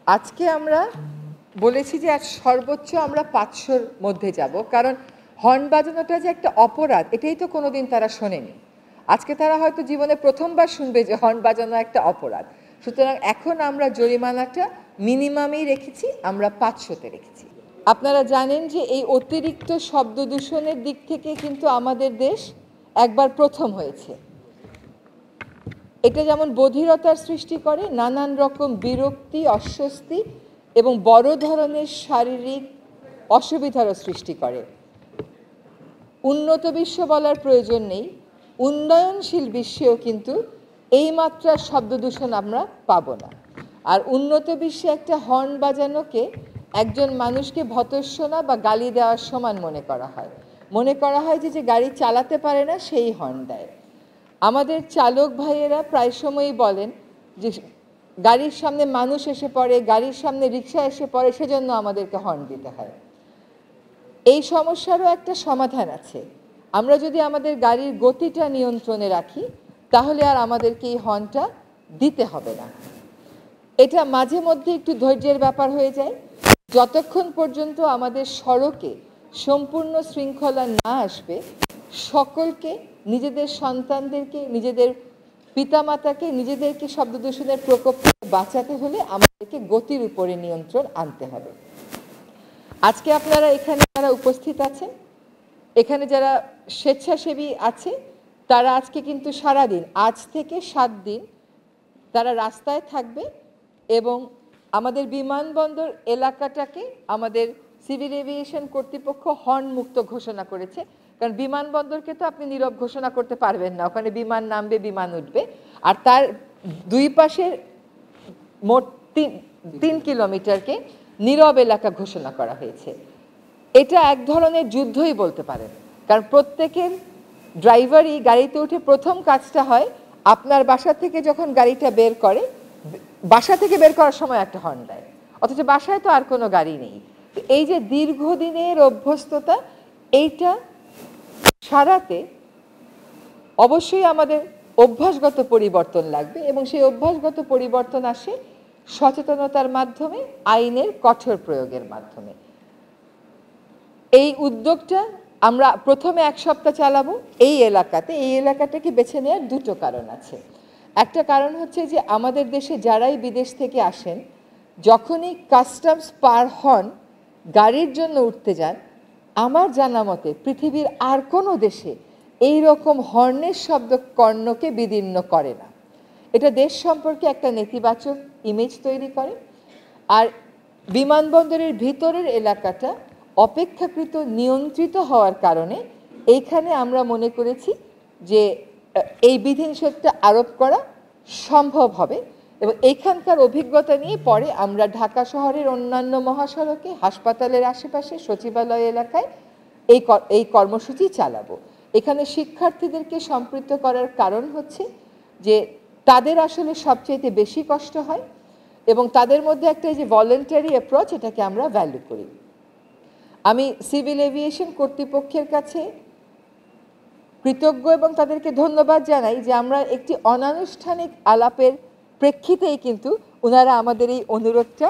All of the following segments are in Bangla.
আজকে আমরা বলেছি যে আজ সর্বোচ্চ আমরা 500-র মধ্যে যাব, কারণ হর্ন বাজানোটা যে একটা অপরাধ এটাই তো কোনোদিন তারা শোনেনি। আজকে তারা হয়তো জীবনে প্রথমবার শুনবে যে হর্ন বাজানো একটা অপরাধ। সুতরাং এখন আমরা জরিমানাটা মিনিমামেই রেখেছি, আমরা 500-তে রেখেছি। আপনারা জানেন যে এই অতিরিক্ত শব্দ দূষণের দিক থেকে কিন্তু আমাদের দেশ একবার প্রথম হয়েছে। এটা যেমন বধিরতার সৃষ্টি করে, নানান রকম বিরক্তি, অস্বস্তি এবং বড় ধরনের শারীরিক অসুবিধারও সৃষ্টি করে। উন্নত বিশ্ব বলার প্রয়োজন নেই, উন্নয়নশীল বিশ্বেও কিন্তু এই মাত্রার শব্দ দূষণ আমরা পাবো না। আর উন্নত বিশ্বে একটা হর্ন বাজানোকে একজন মানুষকে ভর্ৎসনা বা গালি দেওয়ার সমান মনে করা হয়। মনে করা হয় যে গাড়ি চালাতে পারে না সেই হর্ন দেয়। আমাদের চালক ভাইয়েরা প্রায় সময়ই বলেন যে গাড়ির সামনে মানুষ এসে পড়ে, গাড়ির সামনে রিক্সা এসে পড়ে, সেজন্য আমাদেরকে হর্ন দিতে হয়। এই সমস্যারও একটা সমাধান আছে। আমরা যদি আমাদের গাড়ির গতিটা নিয়ন্ত্রণে রাখি তাহলে আর আমাদেরকে এই হর্নটা দিতে হবে না। এটা মাঝে মধ্যে একটু ধৈর্যের ব্যাপার হয়ে যায়। যতক্ষণ পর্যন্ত আমাদের সড়কে সম্পূর্ণ শৃঙ্খলা না আসবে, সকলকে, নিজেদের সন্তানদেরকে, নিজেদের পিতামাতাকে, নিজেদেরকে শব্দ দূষণের প্রকোপ থেকে বাঁচাতে হলে আমাদেরকে গতির উপরে নিয়ন্ত্রণ আনতে হবে। আজকে আপনারা এখানে যারা উপস্থিত আছেন, এখানে যারা স্বেচ্ছাসেবী আছে, তারা আজকে কিন্তু সারাদিন, আজ থেকে 7 দিন তারা রাস্তায় থাকবে এবং আমাদের বিমানবন্দর এলাকাটাকে আমাদের সিভিল এভিয়েশন কর্তৃপক্ষ হর্ন মুক্ত ঘোষণা করেছে। কারণ বিমানবন্দরকে তো আপনি নীরব ঘোষণা করতে পারবেন না, ওখানে বিমান নামবে, বিমান উঠবে। আর তার দুই পাশের মোট 3 কিলোমিটারকে নীরব এলাকা ঘোষণা করা হয়েছে। এটা এক ধরনের যুদ্ধই বলতে পারেন, কারণ প্রত্যেকের ড্রাইভারই গাড়িতে উঠে প্রথম কাজটা হয় আপনার বাসা থেকে যখন গাড়িটা বের করে, বাসা থেকে বের করার সময় একটা হর্ন দেয়, অথচ বাসায় তো আর কোনো গাড়ি নেই। এই যে দীর্ঘদিনের অভ্যস্ততা, এইটা সারাতে অবশ্যই আমাদের অভ্যাসগত পরিবর্তন লাগবে এবং সেই অভ্যাসগত পরিবর্তন আসে সচেতনতার মাধ্যমে, আইনের কঠোর প্রয়োগের মাধ্যমে। এই উদ্যোগটা আমরা প্রথমে 1 সপ্তাহ চালাবো এই এলাকাতে। এই এলাকাটাকে বেছে নেওয়ার 2টো কারণ আছে। একটা কারণ হচ্ছে যে আমাদের দেশে যারাই বিদেশ থেকে আসেন, যখনই কাস্টমস পার হন গাড়ির জন্য উঠতে যান, আমার জানা মতে পৃথিবীর আর কোনো দেশে এই রকম হর্নের শব্দ কর্ণকে বিদীর্ণ করে না। এটা দেশ সম্পর্কে একটা নেতিবাচক ইমেজ তৈরি করে। আর বিমানবন্দরের ভিতরের এলাকাটা অপেক্ষাকৃত নিয়ন্ত্রিত হওয়ার কারণে এইখানে আমরা মনে করেছি যে এই বিধিনিষেধটা আরোপ করা সম্ভব হবে এবং এইখানকার অভিজ্ঞতা নিয়ে পরে আমরা ঢাকা শহরের অন্যান্য মহাসড়কে, হাসপাতালের আশেপাশে, সচিবালয় এলাকায় এই কর্মসূচি চালাবো। এখানে শিক্ষার্থীদেরকে সম্পৃক্ত করার কারণ হচ্ছে যে তাদের আসলে সবচেয়ে বেশি কষ্ট হয় এবং তাদের মধ্যে একটা যে ভলেন্টারি অ্যাপ্রোচ, এটাকে আমরা ভ্যালু করি। আমি সিভিল এভিয়েশন কর্তৃপক্ষের কাছে কৃতজ্ঞ এবং তাদেরকে ধন্যবাদ জানাই যে আমরা একটি অনানুষ্ঠানিক আলাপের প্রেক্ষিতেই কিন্তু ওনারা আমাদের এই অনুরোধটা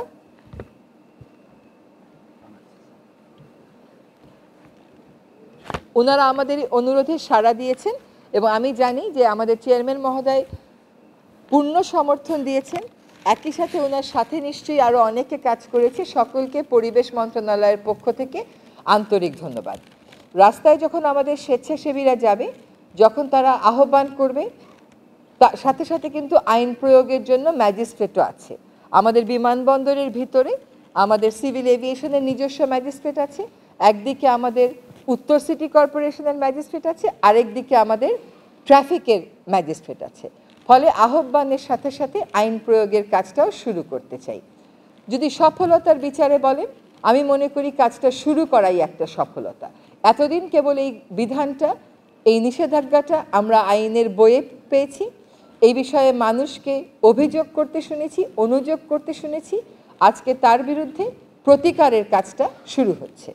অনুরোধে সাড়া দিয়েছেন এবং আমি জানি যে আমাদের চেয়ারম্যান মহোদয় পূর্ণ সমর্থন দিয়েছেন। একই সাথে ওনার সাথে নিশ্চয়ই আরও অনেকে কাজ করেছে। সকলকে পরিবেশ মন্ত্রণালয়ের পক্ষ থেকে আন্তরিক ধন্যবাদ। রাস্তায় যখন আমাদের স্বেচ্ছাসেবীরা যাবে, যখন তারা আহ্বান করবে, তার সাথে সাথে কিন্তু আইন প্রয়োগের জন্য ম্যাজিস্ট্রেটও আছে। আমাদের বিমানবন্দরের ভিতরে আমাদের সিভিল এভিয়েশনের নিজস্ব ম্যাজিস্ট্রেট আছে, একদিকে আমাদের উত্তর সিটি কর্পোরেশনের ম্যাজিস্ট্রেট আছে, আরেকদিকে আমাদের ট্রাফিকের ম্যাজিস্ট্রেট আছে। ফলে আহ্বানের সাথে সাথে আইন প্রয়োগের কাজটাও শুরু করতে চাই। যদি সফলতার বিচারে বলেন, আমি মনে করি কাজটা শুরু করাই একটা সফলতা। এতদিন কেবল এই বিধানটা, এই নিষেধাজ্ঞাটা আমরা আইনের বইয়ে পেয়েছি, এই বিষয়ে মানুষকে অভিযোগ করতে শুনেছি, অনুযোগ করতে শুনেছি। আজকে তার বিরুদ্ধে প্রতিকারের কাজটা শুরু হচ্ছে।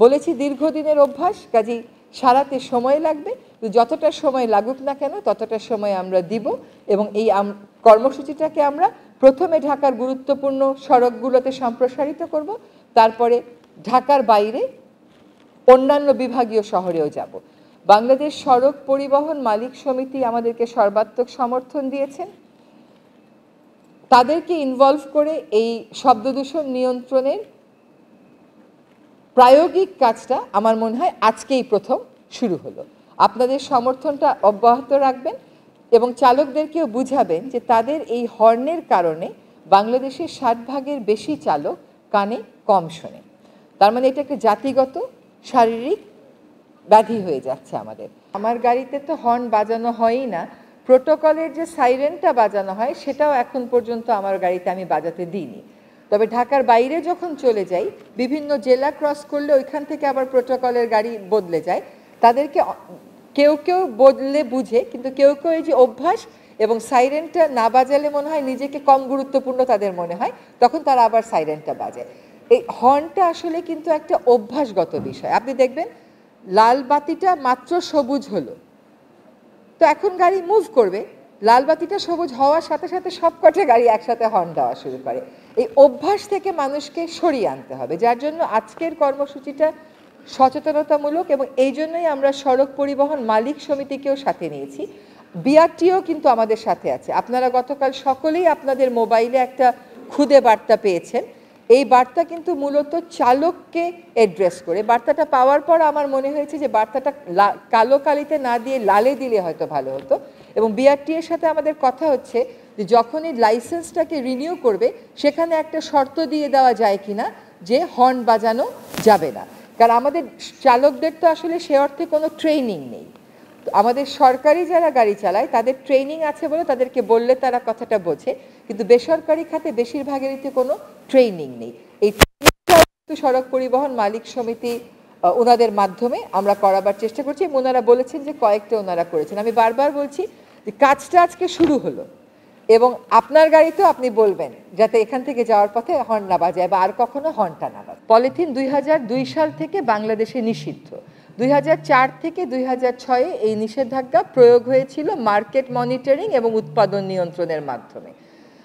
বলেছি দীর্ঘদিনের অভ্যাস, কাজেই সারাতে সময় লাগবে, যতটা সময় লাগুক না কেন ততটা সময় আমরা দিব এবং এই কর্মসূচিটাকে আমরা প্রথমে ঢাকার গুরুত্বপূর্ণ সড়কগুলোতে সম্প্রসারিত করব, তারপরে ঢাকার বাইরে অন্যান্য বিভাগীয় শহরেও যাব। বাংলাদেশ সড়ক পরিবহন মালিক সমিতি আমাদেরকে সর্বাত্মক সমর্থন দিয়েছেন। তাদেরকে ইনভলভ করে এই শব্দদূষণ নিয়ন্ত্রণের প্রায়োগিক কাজটা আমার মনে হয় আজকেই প্রথম শুরু হলো। আপনাদের সমর্থনটা অব্যাহত রাখবেন এবং চালকদেরকেও বুঝাবেন যে তাদের এই হর্নের কারণে বাংলাদেশের 60% বেশি চালক কানে কম শোনে। তার মানে এটা একটা জাতিগত শারীরিক ব্যাধি হয়ে যাচ্ছে আমাদের। আমার গাড়িতে তো হর্ন বাজানো হয়ই না, প্রোটোকলের যে সাইরেনটা বাজানো হয় সেটাও এখন পর্যন্ত আমার গাড়িতে আমি বাজাতে দিইনি। তবে ঢাকার বাইরে যখন চলে যাই, বিভিন্ন জেলা ক্রস করলে ওইখান থেকে আবার প্রোটোকলের গাড়ি বদলে যায়, তাদেরকে কেউ কেউ বদলে বুঝে, কিন্তু কেউ কেউ এই যে অভ্যাস এবং সাইরেনটা না বাজালে মনে হয় নিজেকে কম গুরুত্বপূর্ণ তাদের মনে হয়, তখন তারা আবার সাইরেনটা বাজায়। এই হর্নটা আসলে কিন্তু একটা অভ্যাসগত বিষয়। আপনি দেখবেন লাল বাতিটা মাত্র সবুজ হলো, তো এখন গাড়ি মুভ করবে, লাল বাতিটা সবুজ হওয়ার সাথে সাথে সবকটা গাড়ি একসাথে হর্ন দেওয়া শুরু করে। এই অভ্যাস থেকে মানুষকে সরিয়ে আনতে হবে, যার জন্য আজকের কর্মসূচিটা সচেতনতামূলক এবং এই জন্যই আমরা সড়ক পরিবহন মালিক সমিতিকেও সাথে নিয়েছি। বিআরটিও কিন্তু আমাদের সাথে আছে। আপনারা গতকাল সকলেই আপনাদের মোবাইলে একটা খুদে বার্তা পেয়েছেন। এই বার্তা কিন্তু মূলত চালককে অ্যাড্রেস করে। বার্তাটা পাওয়ার পর আমার মনে হয়েছে যে বার্তাটা কালো কালিতে না দিয়ে লালে দিলে হয়তো ভালো হতো। এবং বিআরটি এর সাথে আমাদের কথা হচ্ছে যে যখনই লাইসেন্সটাকে রিনিউ করবে সেখানে একটা শর্ত দিয়ে দেওয়া যায় কিনা যে হর্ন বাজানো যাবে না, কারণ আমাদের চালকদের তো আসলে সে অর্থে কোনো ট্রেনিং নেই। আমাদের সরকারি যারা গাড়ি চালায় তাদের ট্রেনিং আছে বলে তাদেরকে বললে তারা কথাটা বোঝে, কিন্তু বেসরকারি খাতে বেশিরভাগেরই কোনো ট্রেনিং নেই। এই সড়ক পরিবহন মালিক সমিতি ওনাদের মাধ্যমে আমরা করাবার চেষ্টা করছি। ওনারা বলেছেন যে কয়েকটা ওনারা করেছেন। আমি বারবার বলছি যে কাজটা আজকে শুরু হলো এবং আপনার গাড়িতেও আপনি বলবেন যাতে এখান থেকে যাওয়ার পথে হর্ন না বাজায় বা আর কখনো হর্নটা না বাজে। পলিথিন 2002 সাল থেকে বাংলাদেশে নিষিদ্ধ। 2004 থেকে 2006 এই নিষেধাজ্ঞা প্রয়োগ হয়েছিল মার্কেট মনিটরিং এবং উৎপাদন নিয়ন্ত্রণের মাধ্যমে।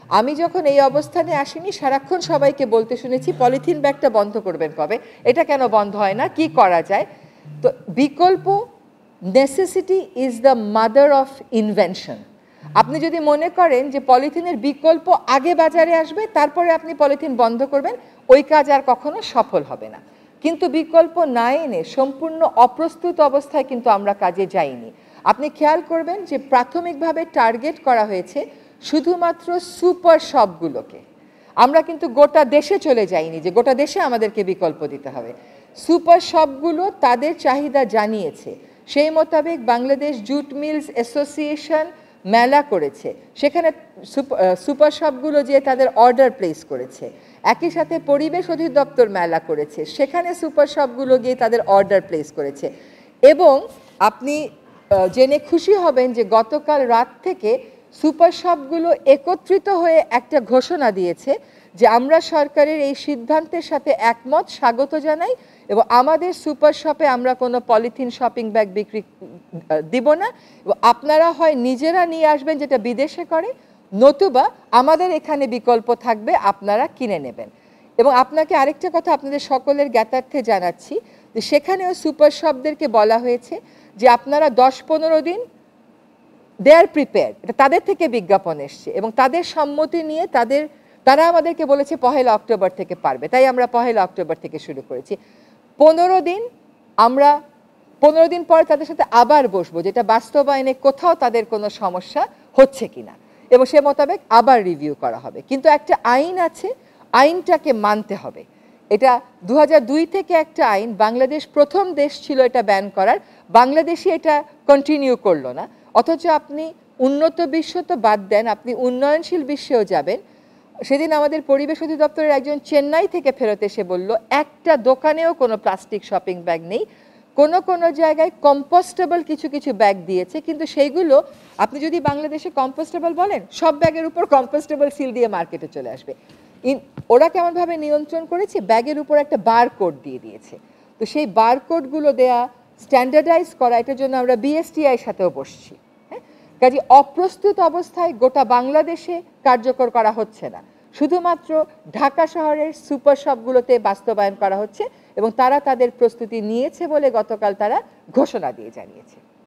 আমি যখন এই অবস্থানে আসিনি সারাক্ষণ সবাইকে বলতে শুনেছি পলিথিন ব্যাগটা বন্ধ করবেন কবে, এটা কেন বন্ধ হয় না, কি করা যায়। তো বিকল্প, necessity is the mother of invention. আপনি যদি মনে করেন যে পলিথিনের বিকল্প আগে বাজারে আসবে তারপরে আপনি পলিথিন বন্ধ করবেন, ওই কাজ আর কখনো সফল হবে না। কিন্তু বিকল্প না এনে সম্পূর্ণ অপ্রস্তুত অবস্থায় কিন্তু আমরা কাজে যাইনি। আপনি খেয়াল করবেন যে প্রাথমিকভাবে টার্গেট করা হয়েছে শুধুমাত্র সুপার শপগুলোকে। আমরা কিন্তু গোটা দেশে চলে যাইনি যে গোটা দেশে আমাদেরকে বিকল্প দিতে হবে। সুপার শপগুলো তাদের চাহিদা জানিয়েছে, সেই মোতাবেক বাংলাদেশ জুট মিলস অ্যাসোসিয়েশন মেলা করেছে, সেখানে সুপার শপগুলো যে তাদের অর্ডার প্লেস করেছে। একই সাথে পরিবেশ অধিদপ্তর মেলা করেছে, সেখানে সুপার শপগুলো গিয়ে তাদের অর্ডার প্লেস করেছে। এবং আপনি জেনে খুশি হবেন যে গতকাল রাত থেকে সুপার শপগুলো একত্রিত হয়ে একটা ঘোষণা দিয়েছে যে আমরা সরকারের এই সিদ্ধান্তের সাথে একমত, স্বাগত জানাই এবং আমাদের সুপার শপে আমরা কোনো পলিথিন শপিং ব্যাগ বিক্রি দিব না এবং আপনারা হয় নিজেরা নিয়ে আসবেন যেটা বিদেশে করে, নতুবা আমাদের এখানে বিকল্প থাকবে, আপনারা কিনে নেবেন। এবং আপনাকে আরেকটা কথা আপনাদের সকলের জ্ঞাতার্থে জানাচ্ছি যে সেখানেও সুপার শপদেরকে বলা হয়েছে যে আপনারা 10-15 দিন দে আর প্রিপেয়ার, এটা তাদের থেকে বিজ্ঞাপন এসছে এবং তাদের সম্মতি নিয়ে তারা আমাদেরকে বলেছে 1 অক্টোবর থেকে পারবে, তাই আমরা 1 অক্টোবর থেকে শুরু করেছি। 15 দিন, আমরা 15 দিন পরে তাদের সাথে আবার বসবো যেটা বাস্তবায়নে কোথাও তাদের কোনো সমস্যা হচ্ছে কিনা এবং সে মোতাবেক আবার রিভিউ করা হবে। কিন্তু একটা আইন আছে, আইনটাকে মানতে হবে। এটা 2002 থেকে একটা আইন, বাংলাদেশ প্রথম দেশ ছিল এটা ব্যান করার, বাংলাদেশই এটা কন্টিনিউ করলো না। অথচ আপনি উন্নত বিশ্ব তো বাদ দেন, আপনি উন্নয়নশীল বিশ্বেও যাবেন। সেদিন আমাদের পরিবেশ অধিদপ্তরের একজন চেন্নাই থেকে ফেরত এসে বলল একটা দোকানেও কোনো প্লাস্টিক শপিং ব্যাগ নেই, কোনো জায়গায় কম্পোস্টেবল কিছু কিছু ব্যাগ দিয়েছে, কিন্তু সেইগুলো আপনি যদি বাংলাদেশে কম্পোস্টেবল বলেন সব ব্যাগের উপর কম্পোস্টেবল সিল দিয়ে মার্কেটে চলে আসবে। ওরা কেমনভাবে নিয়ন্ত্রণ করেছে, ব্যাগের উপর একটা বারকোড দিয়ে দিয়েছে। তো সেই বারকোডগুলো দেয়া, স্ট্যান্ডার্ডাইজ করা, এটার জন্য আমরা বিএসটিআইর সাথেও বসছি। হ্যাঁ, কাজে অপ্রস্তুত অবস্থায় গোটা বাংলাদেশে কার্যকর করা হচ্ছে না, শুধুমাত্র ঢাকা শহরের সুপার শপগুলোতে বাস্তবায়ন করা হচ্ছে এবং তারা তাদের প্রস্তুতি নিয়েছে বলে গতকাল তারা ঘোষণা দিয়ে জানিয়েছে।